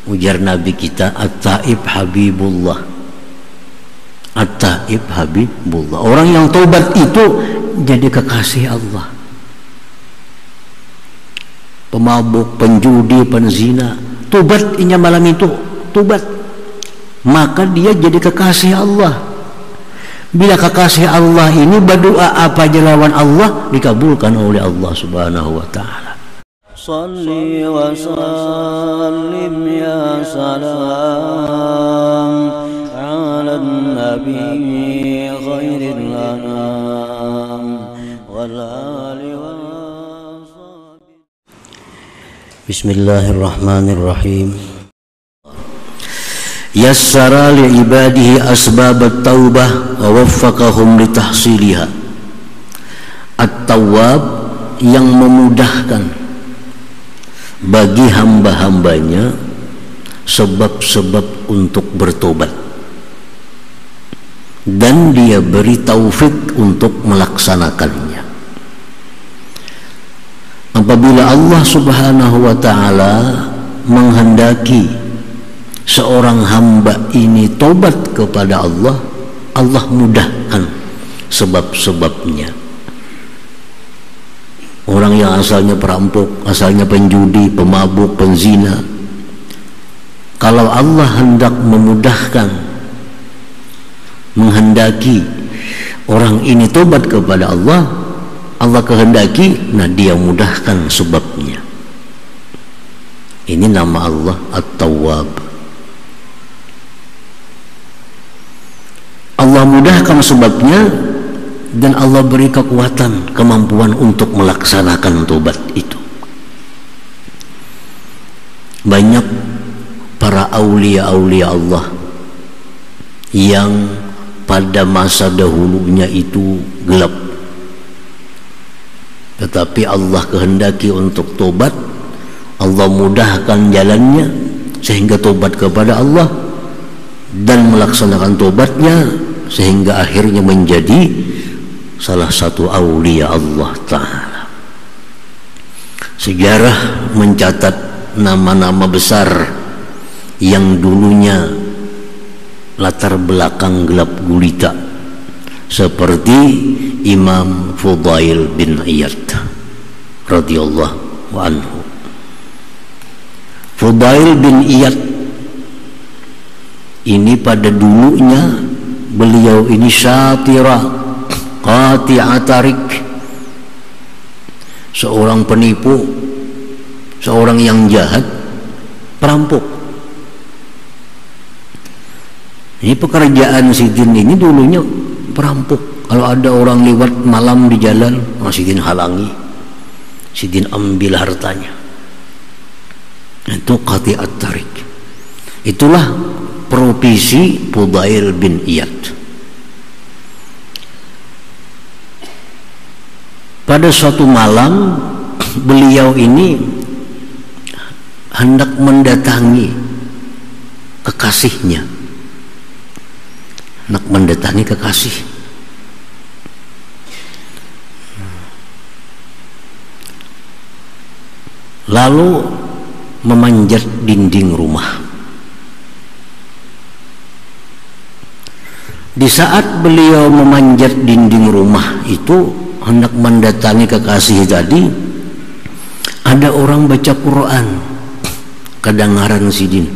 Ujar Nabi kita, At-Taib Habibullah. At-Taib Habibullah. Orang yang tobat itu jadi kekasih Allah. Pemabuk, penjudi, penzina, tobat inya malam itu, tobat, maka dia jadi kekasih Allah. Bila kekasih Allah ini berdoa apa aja lawan Allah, dikabulkan oleh Allah Subhanahu wa ta'ala. Salli wa sallim ya salam ala nabi khairil anam wal ali wa sahbihi. Bismillahirrahmanirrahim. Yassara li ibadihi asbab at-taubah wa waffaqahum li tahsiliha. At-Tawwab yang memudahkan bagi hamba-hambanya sebab-sebab untuk bertobat, dan dia beri taufik untuk melaksanakannya. Apabila Allah Subhanahu wa ta'ala menghendaki seorang hamba ini tobat kepada Allah, Allah mudahkan sebab-sebabnya. Orang yang asalnya perampok, asalnya penjudi, pemabuk, penzina, kalau Allah hendak memudahkan, menghendaki orang ini tobat kepada Allah, Allah kehendaki, nah dia mudahkan sebabnya. Ini nama Allah At-Tawwab. Allah mudahkan sebabnya, dan Allah beri kekuatan, kemampuan untuk melaksanakan tobat itu. Banyak para aulia-aulia Allah yang pada masa dahulunya itu gelap, tetapi Allah kehendaki untuk tobat, Allah mudahkan jalannya sehingga tobat kepada Allah, dan melaksanakan tobatnya sehingga akhirnya menjadi salah satu aulia Allah Ta'ala. Sejarah mencatat nama-nama besar yang dulunya latar belakang gelap gulita, seperti Imam Fudail bin Iyad radhiyallahu anhu. Fudail bin Iyad ini pada dulunya beliau ini syatira qati'atarik, seorang penipu, seorang yang jahat, perampok. Ini pekerjaan Sidin ini dulunya perampok. Kalau ada orang lewat malam di jalan, Sidin halangi, Sidin ambil hartanya. Itu qati'atarik. Itulah profesi Fudail bin Iyad. Pada suatu malam beliau ini hendak mendatangi kekasihnya, hendak mendatangi kekasih. Lalu memanjat dinding rumah. Di saat beliau memanjat dinding rumah itu, hendak mendatangi kekasih tadi, ada orang baca Quran, kedengaran Sidin.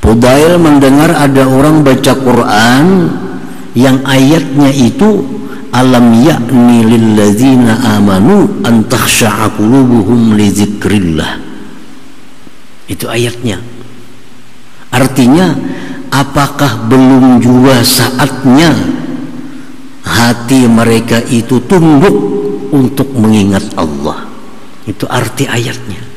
Fudail mendengar ada orang baca Quran yang ayatnya itu, alam ya'ni lilladzina amanu an takhsha'a qulubuhum li dzikrillah. Itu ayatnya. Artinya, apakah belum juga saatnya hati mereka itu tunduk untuk mengingat Allah? Itu arti ayatnya.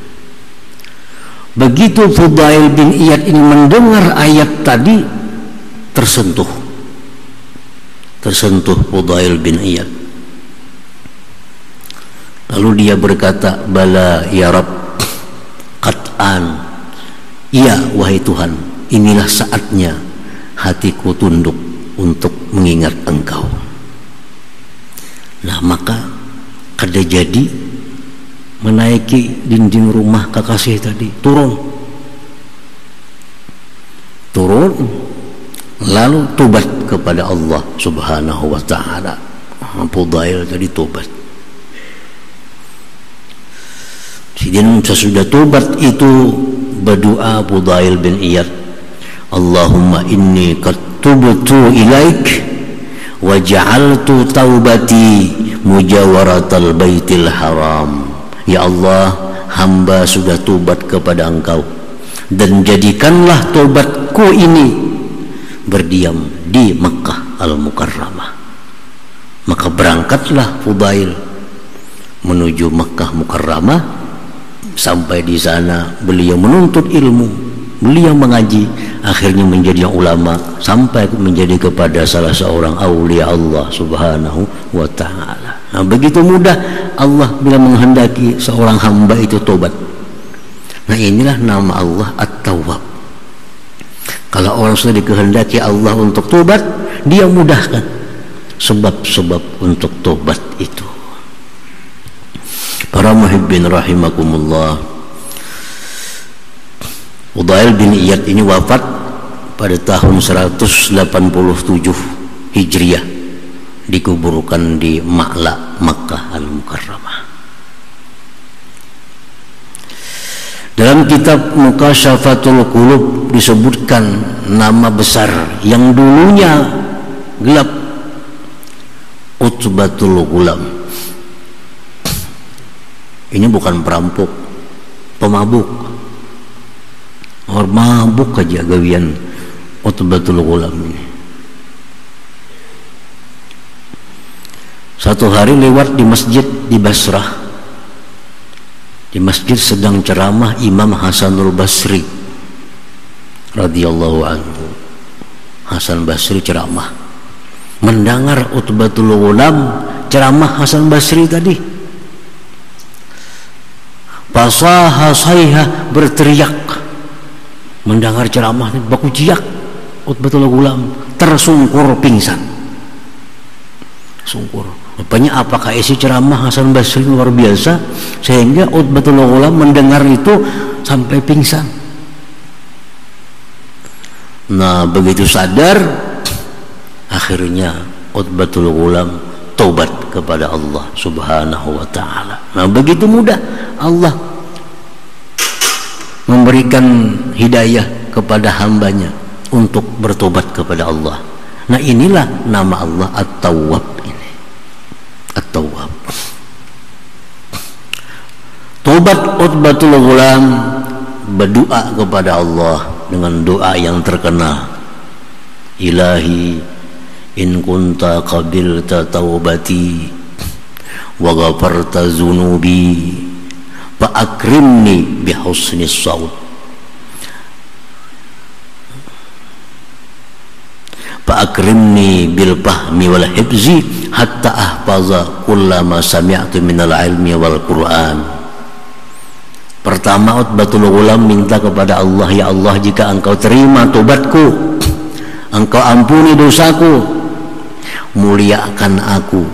Begitu Fudail bin Iyad ini mendengar ayat tadi, tersentuh Fudail bin Iyad. Lalu dia berkata, bala ya Rabb, qat'an, iya wahai Tuhan, inilah saatnya hatiku tunduk untuk mengingat Engkau. Nah, maka kada jadi menaiki dinding rumah kekasih tadi, turun turun, lalu tobat kepada Allah Subhanahu wa ta'ala. Fudail tadi tobat. Sidin sesudah tobat itu berdoa Fudail bin Iyad, Allahumma inni qad tubtu ilaik wa ja'altu taubati mujawaratal baitil haram. Ya Allah, hamba sudah tobat kepada Engkau dan jadikanlah tobatku ini berdiam di Makkah Al-Mukarramah. Maka berangkatlah Fudail menuju Makkah Mukarramah. Sampai di sana beliau menuntut ilmu, beliau mengaji, akhirnya menjadi ulama sampai menjadi kepada salah seorang aulia Allah Subhanahu wa ta'ala. Nah, begitu mudah Allah bila menghendaki seorang hamba itu tobat. Nah, inilah nama Allah At-Tawwab. Kalau orang sudah dikehendaki Allah untuk tobat, dia mudahkan sebab-sebab untuk tobat itu. Para muhibbin rahimakumullah, Fudail bin Iyad ini wafat pada tahun 187 Hijriah, dikuburkan di Ma'la, Makkah Al-Mukarramah. Dalam kitab Mukasyafatul Qulub disebutkan nama besar yang dulunya gelap, Utbatul Ghulam. Ini bukan perampok, pemabuk. Orang mabuk aja gawian Utbatul Ghulam ini. Satu hari lewat di masjid di Basrah. Di masjid sedang ceramah Imam Hasanul Basri radhiyallahu anhu. Hasan Basri ceramah. Mendengar Utbatul Ghulam ceramah Hasan Basri tadi, fasaha sayha, berteriak mendengar ceramah, baku jiak. Utbatul Ghulam tersungkur pingsan, sungkur. Rupanya apakah isi ceramah Hasan Basri luar biasa sehingga Utbatul Ghulam mendengar itu sampai pingsan. Nah, begitu sadar, akhirnya Utbatul Ghulam taubat kepada Allah Subhanahu wa ta'ala. Nah, begitu mudah Allah memberikan hidayah kepada hambanya untuk bertobat kepada Allah. Nah, inilah nama Allah At-Tawwab ini. At-Tawwab. Tobat Utbatul Ghulam, berdoa kepada Allah dengan doa yang terkenal, Ilahi in kunta qabilta taubati wa ghafarta zunubi fa akrimni bi husnis saut fa akrimni bil fahmi wal hifzi hatta ahfaza kullama sami'tu minal ilmi wal Qur'an. Pertama, Utbatul Ghulam minta kepada Allah, ya Allah, jika Engkau terima tobatku, Engkau ampuni dosaku, muliakan aku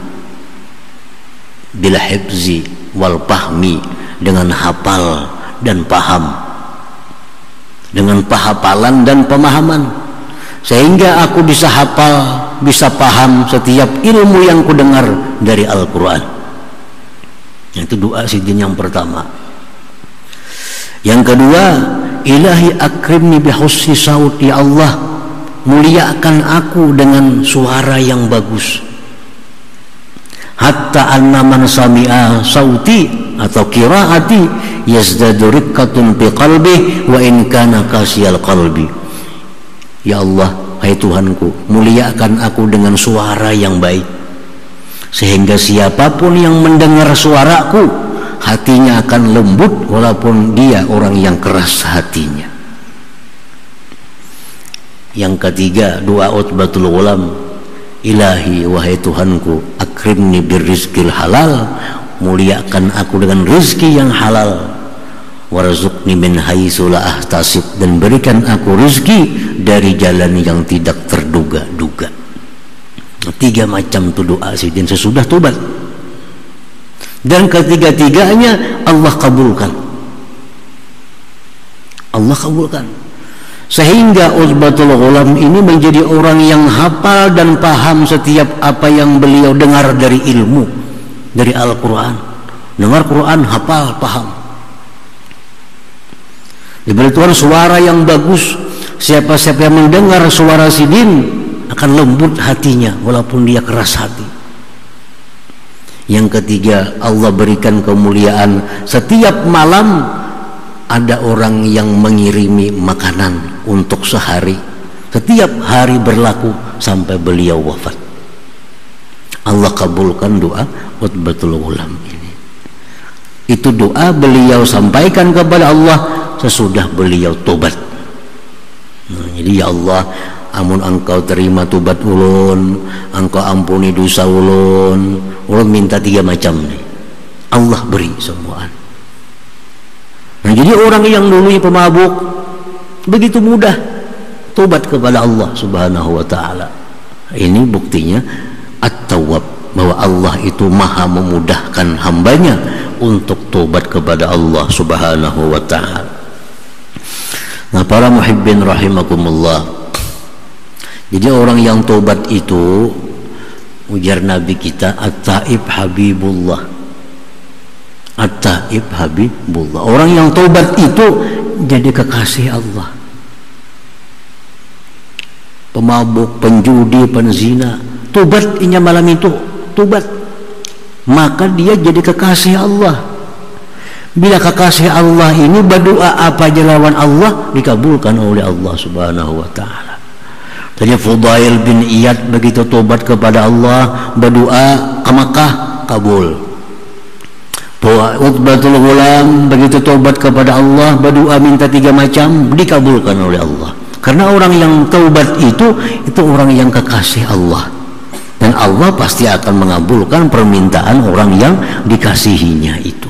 bil hifzi wal fahmi, dengan hafal dan paham, dengan penghafalan dan pemahaman, sehingga aku bisa hafal, bisa paham setiap ilmu yang kudengar dari Al-Quran. Itu doa sidin yang pertama. Yang kedua, Ilahi akrimni bihusni saut, ya Allah, muliakan aku dengan suara yang bagus. Hatta anna man sami'a sauti atau qiraati yazdadu riqqatun fi qalbi wa in kana qasiyal qalbi. Ya Allah, hai Tuhanku, muliakan aku dengan suara yang baik, sehingga siapapun yang mendengar suaraku, hatinya akan lembut walaupun dia orang yang keras hatinya. Yang ketiga, doa Utbatul Ghulam, Ilahi, wahai Tuhanku, akrimni birrizqil halal, muliakan aku dengan rezeki yang halal, warzuqni min haitsu la ahtasib, dan berikan aku rezeki dari jalan yang tidak terduga-duga. Tiga macam itu doa sidin sesudah tobat, dan ketiga-tiganya Allah kabulkan. Allah kabulkan. Sehingga Utbatul Ghulam ini menjadi orang yang hafal dan paham setiap apa yang beliau dengar dari ilmu, dari Al-Quran. Dengar Quran, hafal, paham. Diberi Tuhan suara yang bagus. Siapa-siapa yang mendengar suara Sidin akan lembut hatinya walaupun dia keras hati. Yang ketiga, Allah berikan kemuliaan. Setiap malam ada orang yang mengirimi makanan untuk sehari. Setiap hari berlaku sampai beliau wafat. Allah kabulkan doa Utbatul Ghulam ini. Itu doa beliau sampaikan kepada Allah sesudah beliau tobat. Jadi ya Allah, amun engkau terima tobat ulun, engkau ampuni dosa ulun minta 3 macam nih, Allah beri semua. Nah, jadi orang yang dulunya pemabuk begitu mudah tobat kepada Allah Subhanahu wa taala. Ini buktinya At-Tawwab, bahwa Allah itu maha memudahkan hambanya untuk tobat kepada Allah Subhanahu wa taala. Nah, para muhibbin rahimakumullah, jadi orang yang tobat itu, ujar Nabi kita, At-Taib Habibullah. At-Taib Habibullah. Orang yang tobat itu jadi kekasih Allah. Pemabuk, penjudi, penzina, tobat inya malam itu, tobat, maka dia jadi kekasih Allah. Bila kekasih Allah ini berdoa apa aja lawan Allah dikabulkan oleh Allah Subhanahu wa taala. Tadi Fudail bin Iyad begitu tobat kepada Allah, berdoa ke Makkah, kabul. Utbatul Ghulam begitu tobat kepada Allah, berdoa minta 3 macam, dikabulkan oleh Allah. Karena orang yang taubat itu orang yang kekasih Allah, dan Allah pasti akan mengabulkan permintaan orang yang dikasihinya itu.